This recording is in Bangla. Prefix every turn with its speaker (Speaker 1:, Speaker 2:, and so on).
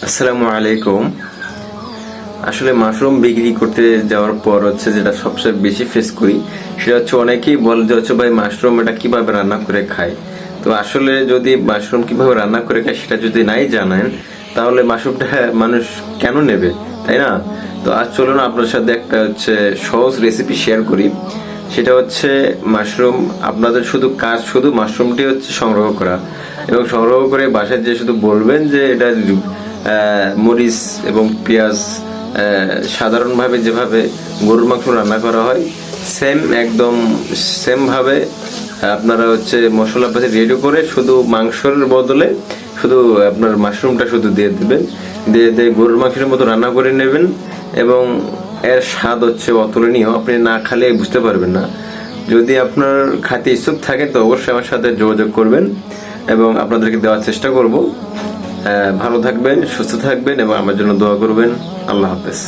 Speaker 1: আসসালামু আলাইকুম। আসলে মাশরুম বিক্রি করতে যাওয়ার পর যেটা সবচেয়ে বেশি ফেস করি সেটা অনেকেই বলে যে ভাই মাশরুম এটা কিভাবে রান্না করে খায়। তো আসলে যদি মাশরুম কিভাবে রান্না করে খায় সেটা যদি নাই জানেন তাহলে মাশরুমটা মানুষ কেন নেবে, তাই না? তো আজ চলুন আপনার সাথে একটা সহজ রেসিপি শেয়ার করি। সেটা মাশরুম। আপনাদের শুধু মাশরুমটি সংগ্রহ করা এবং সংগ্রহ করে বাসায় যে শুধু বলবেন যে এটা মরিচ এবং পেঁয়াজ সাধারণভাবে যেভাবে গরুর মাংস রান্না করা হয় একদম সেম ভাবে আপনারা মশলাপাতি রেডি করে শুধু মাংসের বদলে শুধু আপনার মাশরুমটা শুধু দিয়ে দেবেন, দিয়ে গরুর মাংসের মতো রান্না করে নেবেন এবং এর স্বাদ অতুলনীয়। আপনি না খেলে বুঝতে পারবেন না। যদি আপনার খাতে ইচ্ছুক থাকে তো অবশ্যই আমার সাথে যোগাযোগ করবেন এবং আপনাদেরকে দেওয়ার চেষ্টা করব। ভালো থাকবেন, সুস্থ থাকবেন এবং আমার জন্য দোয়া করবেন। আল্লাহ হাফেজ।